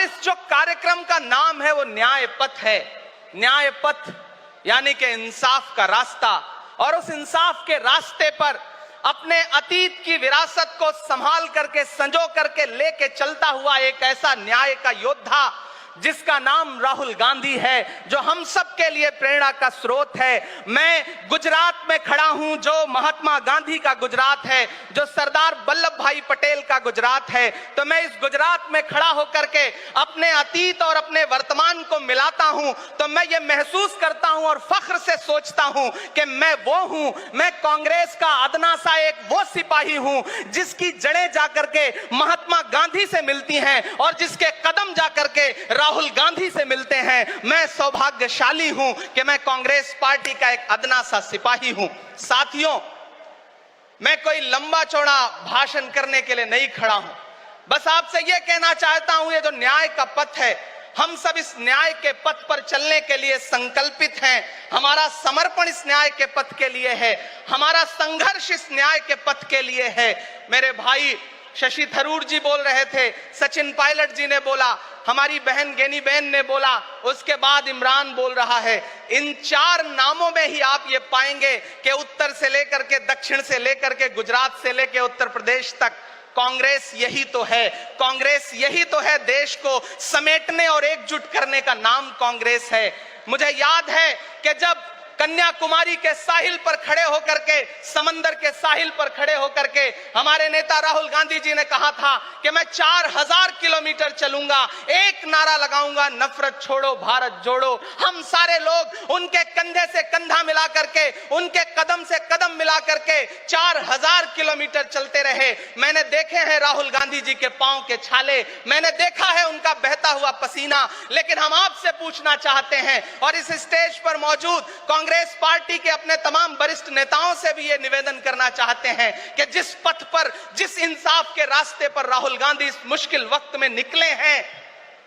इस जो कार्यक्रम का नाम है वो न्याय पथ है। न्याय पथ यानी कि इंसाफ का रास्ता, और उस इंसाफ के रास्ते पर अपने अतीत की विरासत को संभाल करके, संजो करके लेके चलता हुआ एक ऐसा न्याय का योद्धा जिसका नाम राहुल गांधी है, जो हम सब के लिए प्रेरणा का स्रोत है। मैं गुजरात में खड़ा हूं, जो महात्मा गांधी का गुजरात है, जो सरदार वल्लभ भाई पटेल का गुजरात है। तो मैं इस गुजरात में खड़ा होकर के अपने अतीत और अपने वर्तमान को मिलाता हूं, तो मैं ये महसूस करता हूं और फख्र से सोचता हूं कि मैं वो हूं, मैं कांग्रेस का अदना सा एक वो सिपाही हूं जिसकी जड़ें जाकर के महात्मा गांधी से मिलती हैं और जिसके कदम जाकर के राहुल गांधी से मिलते हैं। मैं सौभाग्यशाली हूं कि मैं कांग्रेस पार्टी का एक अदना सा सिपाही हूं। साथियों, मैं कोई लंबा चौड़ा भाषण करने के लिए नहीं खड़ा हूं, बस आपसे यह कहना चाहता हूं, ये जो न्याय का पथ है, हम सब इस न्याय के पथ पर चलने के लिए संकल्पित हैं। हमारा समर्पण इस न्याय के पथ के लिए है, हमारा संघर्ष इस न्याय के पथ के लिए है। मेरे भाई शशि थरूर जी बोल रहे थे, सचिन पायलट जी ने बोला, हमारी बहन गेनी बहन ने बोला, उसके बाद इमरान बोल रहा है। इन चार नामों में ही आप ये पाएंगे कि उत्तर से लेकर के दक्षिण से लेकर के गुजरात से लेकर उत्तर प्रदेश तक कांग्रेस यही तो है। कांग्रेस यही तो है, देश को समेटने और एकजुट करने का नाम कांग्रेस है। मुझे याद है कि जब कन्याकुमारी के साहिल पर खड़े होकर के, समंदर के साहिल पर खड़े होकर के हमारे नेता राहुल गांधी जी ने कहा था कि मैं 4000 किलोमीटर चलूंगा, एक नारा लगाऊंगा, नफरत छोड़ो भारत जोड़ो। हम सारे लोग उनके कंधे से कंधा मिला करके, उनके कदम से कदम मिला करके 4000 किलोमीटर चलते रहे। मैंने देखे हैं राहुल गांधी जी के पांव के छाले, मैंने देखा है उनका बहता हुआ पसीना। लेकिन हम आपसे पूछना चाहते हैं और इस स्टेज पर मौजूद कांग्रेस पार्टी के अपने तमाम वरिष्ठ नेताओं से भी ये निवेदन करना चाहते हैं कि जिस पथ पर, जिस इंसाफ के रास्ते पर राहुल गांधी इस मुश्किल वक्त में निकले हैं,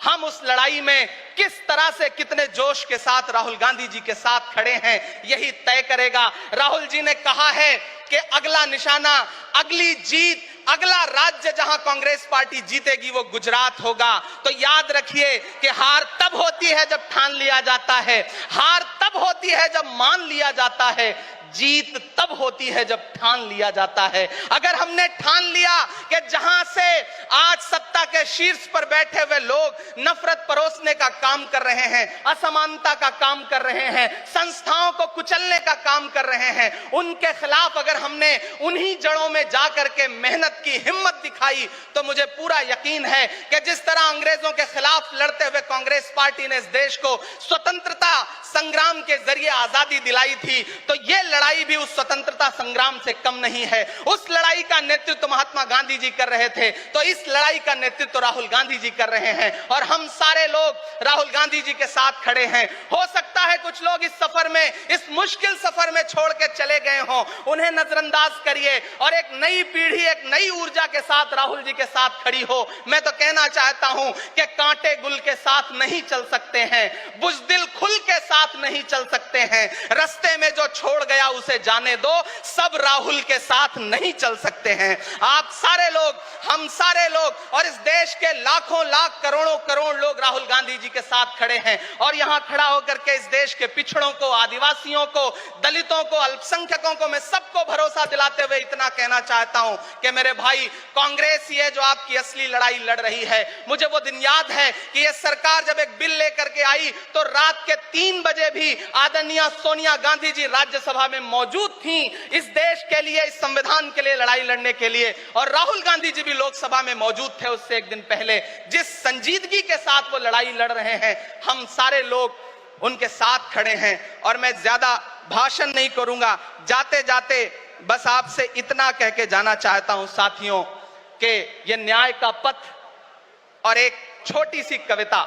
हम उस लड़ाई में किस तरह से, कितने जोश के साथ राहुल गांधी जी के साथ खड़े हैं, यही तय करेगा। राहुल जी ने कहा है कि अगला निशाना, अगली जीत, अगला राज्य जहां कांग्रेस पार्टी जीतेगी वो गुजरात होगा। तो याद रखिए कि हार तब होती है जब ठान लिया जाता है, हार तब होती है जब मान लिया जाता है, जीत तब होती है जब ठान लिया जाता है। अगर हमने ठान लिया कि जहां से आज सत्ता के शीर्ष पर बैठे हुए लोग नफरत परोसने का काम कर रहे हैं, असमानता का काम कर रहे हैं, संस्थाओं को कुचलने का काम कर रहे हैं, उनके खिलाफ अगर हमने उन्हीं जड़ों में जाकर के मेहनत की, हिम्मत दिखाई, तो मुझे पूरा यकीन है कि जिस तरह अंग्रेजों के खिलाफ लड़ते हुए कांग्रेस पार्टी ने इस देश को स्वतंत्रता संग्राम के जरिए आजादी दिलाई थी, तो यह लड़ाई भी उस स्वतंत्रता संग्राम से कम नहीं है। उस लड़ाई का नेतृत्व महात्मा गांधी जी कर रहे थे, तो इस लड़ाई का नेतृत्व राहुल गांधी जी कर रहे हैं और हम सारे लोग राहुल गांधी जी के साथ खड़े हैं। हो सकता है कुछ लोग इस सफर में, इस मुश्किल सफर में छोड़ के चले गए हों, उन्हें नजरअंदाज करिए और एक नई पीढ़ी, एक नई ऊर्जा के साथ राहुल जी के साथ खड़ी हो। मैं तो कहना चाहता हूं कि कांटे गुल के साथ नहीं चल सकते हैं, बुज़दिल खुल के साथ नहीं चल सकते हैं, रास्ते में जो छोड़ गया उसे जाने दो, सब राहुल के साथ नहीं चल सकते हैं। आप सारे लोग, हम सारे लोग और इस देश के लाखों लाख करोड़ों करोड़ लोग राहुल गांधी जी के साथ खड़े हैं और यहां खड़ा होकर के इस देश के पिछड़ों को, आदिवासियों को, दलितों को, अल्पसंख्यकों को मैं सबको भरोसा दिलाते हुए इतना कहना चाहता हूं कि मेरे भाई, कांग्रेस ही है जो आपकी असली लड़ाई लड़ रही है। मुझे वो दिन याद है कि ये सरकार जब एक बिल लेकर के आई तो रात के 3 बजे भी आदरणीय सोनिया गांधी जी राज्यसभा में मौजूद थी इस देश के लिए, इस संविधान के लिए लड़ाई लड़ने के लिए, और राहुल गांधी जी भी लोकसभा में मौजूद थे उससे एक दिन पहले। जिस संजीदगी के साथ वो लड़ाई लड़ रहे हैं, हम सारे लोग उनके साथ खड़े हैं। और मैं ज्यादा भाषण नहीं करूंगा, जाते जाते बस आपसे इतना कह के जाना चाहता हूं साथियों कि ये न्याय का पथ और एक छोटी सी कविता,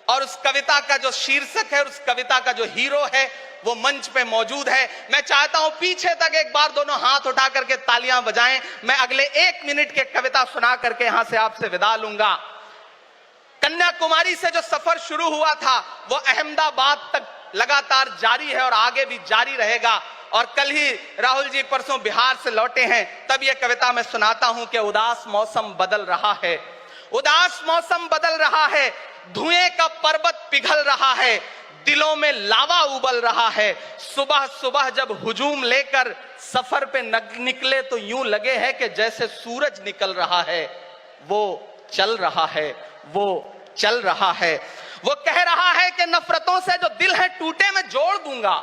और उस कविता का जो शीर्षक है, उस कविता का जो हीरो है वो मंच पे मौजूद है। मैं चाहता हूं पीछे तक एक बार दोनों हाथ उठा करके तालियां बजाएं। मैं अगले 1 मिनट के कविता सुना करके यहां से आपसे विदा लूंगा। कन्याकुमारी से जो सफर शुरू हुआ था वो अहमदाबाद तक लगातार जारी है और आगे भी जारी रहेगा। और कल ही राहुल जी परसों बिहार से लौटे हैं, तब ये कविता मैं सुनाता हूं कि उदास मौसम बदल रहा है, उदास मौसम बदल रहा है, धुएं का पर्वत पिघल रहा है, दिलों में लावा उबल रहा है। सुबह सुबह जब हुजूम लेकर सफर पे निकले तो यूं लगे है कि जैसे सूरज निकल रहा है। वो चल रहा है, वो चल रहा है। वो कह रहा है कि नफरतों से जो दिल है टूटे मैं जोड़ दूंगा।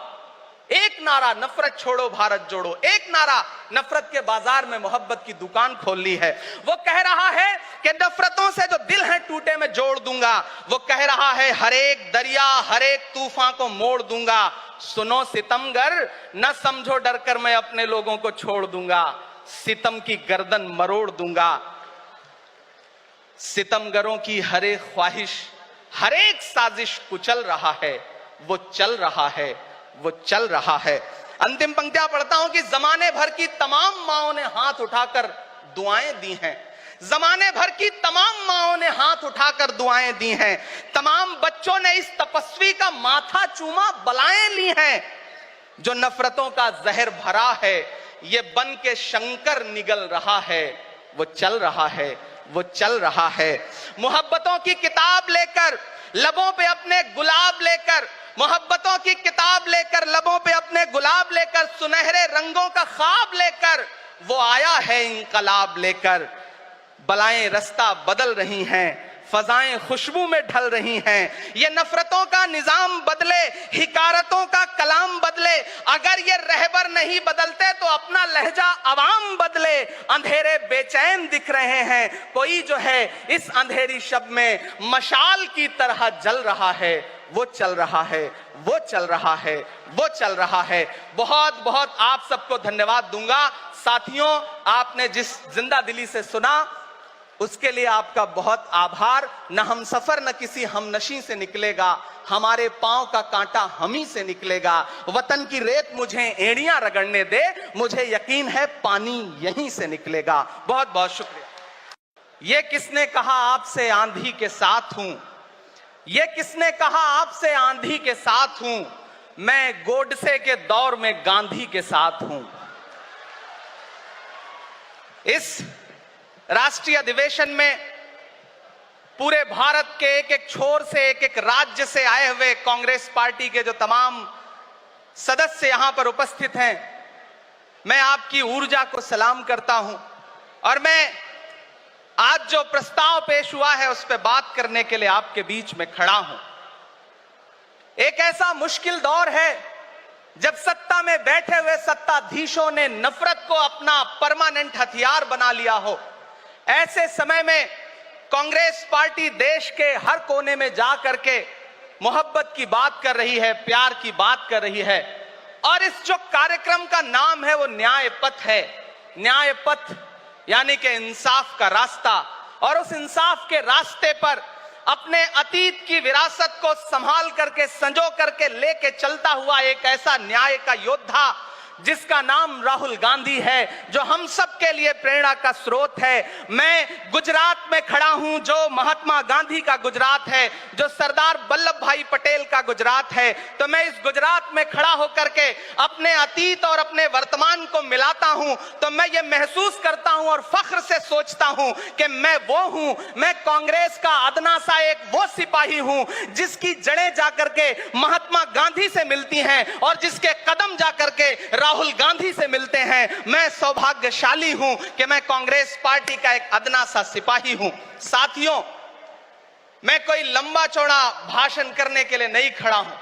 एक नारा नफरत छोड़ो भारत जोड़ो, एक नारा नफरत के बाजार में मोहब्बत की दुकान खोल ली है। वो कह रहा है कि नफरतों से जो दिल है टूटे मैं जोड़ दूंगा। वो कह रहा है हर एक दरिया हर एक तूफान को मोड़ दूंगा। सुनो सितमगर, न समझो डर कर मैं अपने लोगों को छोड़ दूंगा। सितम की गर्दन मरोड़ दूंगा। सितमगरों की हर एक ख्वाहिश हर एक साजिश कुचल रहा है। वो चल रहा है, वो चल रहा है। अंतिम पंक्तियां पढ़ता हूं कि जमाने भर की तमाम माओं ने हाथ उठाकर दुआएं दी हैं। जमाने भर की तमाम माओं ने हाथ उठाकर दुआएं दी हैं। तमाम बच्चों ने इस तपस्वी का माथा चूमा, बलाएं ली हैं। जो नफरतों का जहर भरा है ये बन के शंकर निगल रहा है। वो चल रहा है, वो चल रहा है। मोहब्बतों की किताब लेकर लबों पे अपने गुलाब लेकर, मोहब्बतों की किताब लेकर लबों पे अपने गुलाब लेकर, सुनहरे रंगों का ख्वाब लेकर वो आया है इंकलाब लेकर। बलाएं रास्ता बदल रही हैं, फजाएं खुशबू में ढल रही हैं। ये नफरतों का निजाम बदले, हिकारतों का कलाम बदले। अगर ये रहबर नहीं बदलते तो अपना लहजा अवाम बदले। अंधेरे बेचैन दिख रहे हैं, कोई जो है इस अंधेरी शब में मशाल की तरह जल रहा है। वो चल रहा है, वो चल रहा है, वो चल रहा है। बहुत बहुत आप सबको धन्यवाद दूंगा। साथियों, आपने जिस जिंदा दिली से सुना उसके लिए आपका बहुत आभार। न हम सफर न किसी हमनशी से निकलेगा, हमारे पांव का कांटा हम ही से निकलेगा। वतन की रेत मुझे एड़ियां रगड़ने दे, मुझे यकीन है पानी यहीं से निकलेगा। बहुत बहुत शुक्रिया। ये किसने कहा आपसे आंधी के साथ हूं, ये किसने कहा आपसे आंधी के साथ हूं, मैं गोडसे के दौर में गांधी के साथ हूं। इस राष्ट्रीय अधिवेशन में पूरे भारत के एक एक छोर से, एक एक राज्य से आए हुए कांग्रेस पार्टी के जो तमाम सदस्य यहां पर उपस्थित हैं, मैं आपकी ऊर्जा को सलाम करता हूं। और मैं आज जो प्रस्ताव पेश हुआ है उस पर बात करने के लिए आपके बीच में खड़ा हूं। एक ऐसा मुश्किल दौर है जब सत्ता में बैठे हुए सत्ताधीशों ने नफरत को अपना परमानेंट हथियार बना लिया हो। ऐसे समय में कांग्रेस पार्टी देश के हर कोने में जा करके मोहब्बत की बात कर रही है, प्यार की बात कर रही है। और इस जो कार्यक्रम का नाम है वो न्याय पथ है। न्याय पथ यानी कि इंसाफ का रास्ता। और उस इंसाफ के रास्ते पर अपने अतीत की विरासत को संभाल करके, संजो करके लेके चलता हुआ एक ऐसा न्याय का योद्धा जिसका नाम राहुल गांधी है, जो हम सब के लिए प्रेरणा का स्रोत है। मैं गुजरात में खड़ा हूं जो महात्मा गांधी का गुजरात है, जो सरदार वल्लभ भाई पटेल का गुजरात है। तो मैं इस गुजरात में खड़ा होकर के अपने अतीत और अपने वर्तमान को मिलाता हूं तो मैं ये महसूस करता हूं और फख्र से सोचता हूं कि मैं वो हूं, मैं कांग्रेस का अदना सा एक वो सिपाही हूं जिसकी जड़ें जाकर के महात्मा गांधी से मिलती हैं और जिसके कदम जाकर के राहुल गांधी से मिलते हैं। मैं सौभाग्यशाली हूं कि मैं कांग्रेस पार्टी का एक अदना सा सिपाही हूं। साथियों, मैं कोई लंबा चौड़ा भाषण करने के लिए नहीं खड़ा हूं,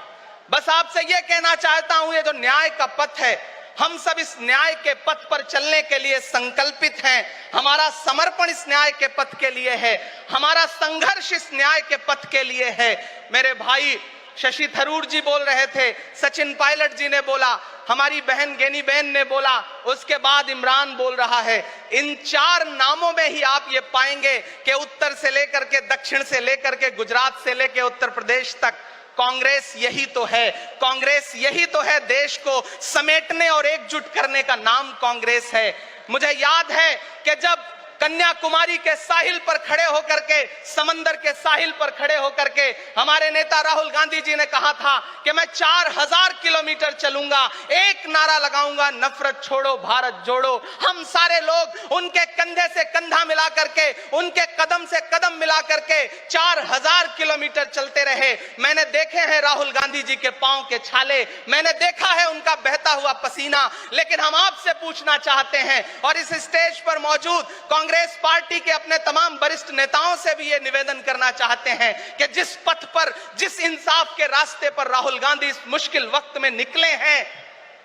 बस आपसे यह कहना चाहता हूं, ये जो न्याय का पथ है, हम सब इस न्याय के पथ पर चलने के लिए संकल्पित हैं। हमारा समर्पण इस न्याय के पथ के लिए है, हमारा संघर्ष इस न्याय के पथ के लिए है। मेरे भाई शशि थरूर जी बोल रहे थे, सचिन पायलट जी ने बोला, हमारी बहन गेनी बहन ने बोला, उसके बाद इमरान बोल रहा है। इन चार नामों में ही आप ये पाएंगे कि उत्तर से लेकर के, दक्षिण से लेकर के, गुजरात से लेकर उत्तर प्रदेश तक कांग्रेस यही तो है। कांग्रेस यही तो है, देश को समेटने और एकजुट करने का नाम कांग्रेस है। मुझे याद है कि जब कन्याकुमारी के साहिल पर खड़े होकर के, समंदर के साहिल पर खड़े होकर के हमारे नेता राहुल गांधी जी ने कहा था कि मैं 4000 किलोमीटर चलूंगा, एक नारा लगाऊंगा, नफरत छोड़ो भारत जोड़ो। हम सारे लोग उनके कंधे से कंधा मिला करके, उनके कदम से कदम मिला करके 4000 किलोमीटर चलते रहे। मैंने देखे हैं राहुल गांधी जी के पांव के छाले, मैंने देखा है उनका बहता हुआ पसीना। लेकिन हम आपसे पूछना चाहते हैं और इस स्टेज पर मौजूद कांग्रेस पार्टी के अपने तमाम वरिष्ठ नेताओं से भी यह निवेदन करना चाहते हैं कि जिस पथ पर, जिस इंसाफ के रास्ते पर राहुल गांधी इस मुश्किल वक्त में निकले हैं,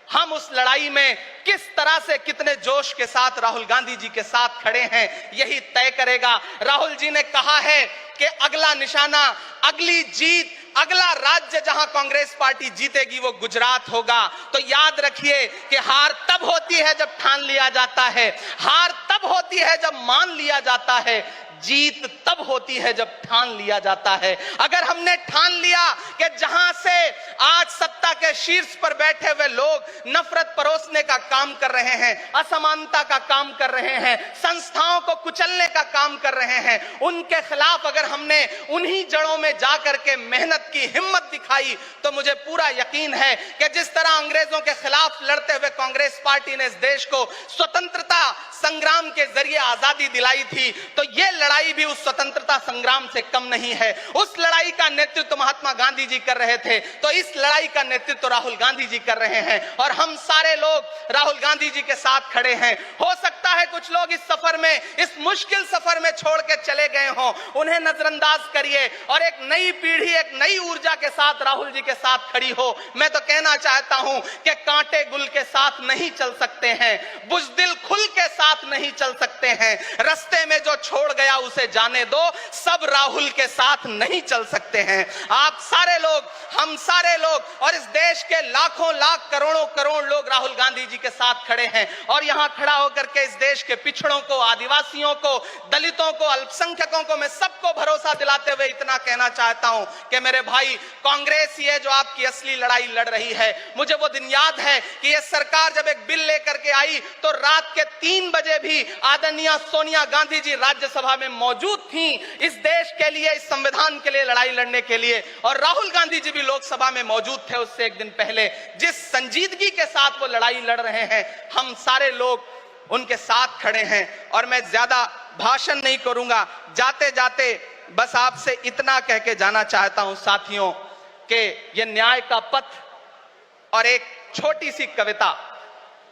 हम उस लड़ाई में किस तरह से, कितने जोश के साथ राहुल गांधी जी के साथ खड़े हैं, यही तय करेगा। राहुल जी ने कहा है कि अगला निशाना, अगली जीत, अगला राज्य जहां कांग्रेस पार्टी जीतेगी वो गुजरात होगा। तो याद रखिए कि हार तब होती है जब ठान लिया जाता है, हार तब होती है जब मान लिया जाता है, जीत तब होती है जब ठान लिया जाता है। अगर हमने ठान लिया कि जहां से आज सत्ता के शीर्ष पर बैठे हुए लोग नफरत परोसने का काम कर रहे हैं, असमानता का काम कर रहे हैं, संस्थाओं को कुचलने का काम कर रहे हैं, उनके खिलाफ अगर हमने उन्हीं जड़ों में जाकर के मेहनत की, हिम्मत दिखाई, तो मुझे पूरा यकीन है कि जिस तरह अंग्रेजों के खिलाफ लड़ते हुए कांग्रेस पार्टी ने इस देश को स्वतंत्रता संग्राम के जरिए आजादी दिलाई थी, तो यह लड़ाई भी उस स्वतंत्रता संग्राम से कम नहीं है। उस लड़ाई का नेतृत्व महात्मा गांधी जी कर रहे थे, तो इस लड़ाई का नेतृत्व राहुल गांधी जी कर रहे हैं और हम सारे लोग राहुल गांधी जी के साथ खड़े हैं। हो सकता है कुछ लोग इस सफर में, इस मुश्किल सफर में छोड़ के चले गए हों, उन्हें नजरअंदाज करिए और एक नई पीढ़ी, एक नई ऊर्जा के साथ राहुल जी के साथ खड़ी हो। मैं तो कहना चाहता हूं कि कांटे गुल के साथ नहीं चल सकते हैं, बुज़दिल खुल के साथ नहीं चल सकते हैं, रास्ते में जो छोड़ गया उसे जाने दो, सब राहुल के साथ नहीं चल सकते हैं। आप सारे लोग, हम सारे लोग और इस देश के लाखों लाख, करोड़ों करोड़ लोग राहुल गांधी जी के साथ खड़े हैं और यहां खड़ा होकर के इस देश के पिछड़ों को, आदिवासियों को, दलितों को, अल्पसंख्यकों को मैं सबको भरोसा दिलाते हुए इतना कहना चाहता हूं कि मेरे भाई, कांग्रेस ही है जो आपकी असली लड़ाई लड़ रही है। मुझे वो दिन याद है कि यह सरकार जब एक बिल लेकर के आई तो रात के 3 बजे भी आदरणीय सोनिया गांधी जी राज्यसभा में मौजूद थी इस देश के लिए, इस संविधान के लिए लड़ाई लड़ने के लिए, और राहुल गांधी जी भी लोकसभा में मौजूद थे उससे एक दिन पहले। जिस संजीदगी के साथ वो लड़ाई लड़ रहे हैं, हम सारे लोग उनके साथ खड़े हैं। और मैं ज्यादा भाषण नहीं करूंगा, जाते जाते बस आपसे इतना कह के जाना चाहता हूं साथियों कि ये न्याय का पथ और एक छोटी सी कविता,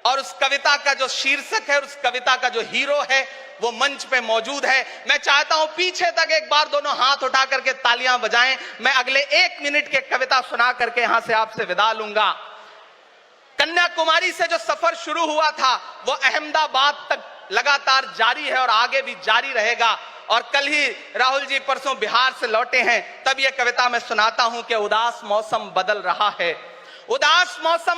और उस कविता का जो शीर्षक है, उस कविता का जो हीरो है वो मंच पे मौजूद है। मैं चाहता हूं पीछे तक एक बार दोनों हाथ उठा करके तालियां बजाएं। मैं अगले 1 मिनट के कविता सुना करके यहां से आपसे विदा लूंगा। कन्याकुमारी से जो सफर शुरू हुआ था वो अहमदाबाद तक लगातार जारी है और आगे भी जारी रहेगा। और कल ही राहुल जी परसों बिहार से लौटे हैं, तब यह कविता मैं सुनाता हूं कि उदास मौसम बदल रहा है, उदास मौसम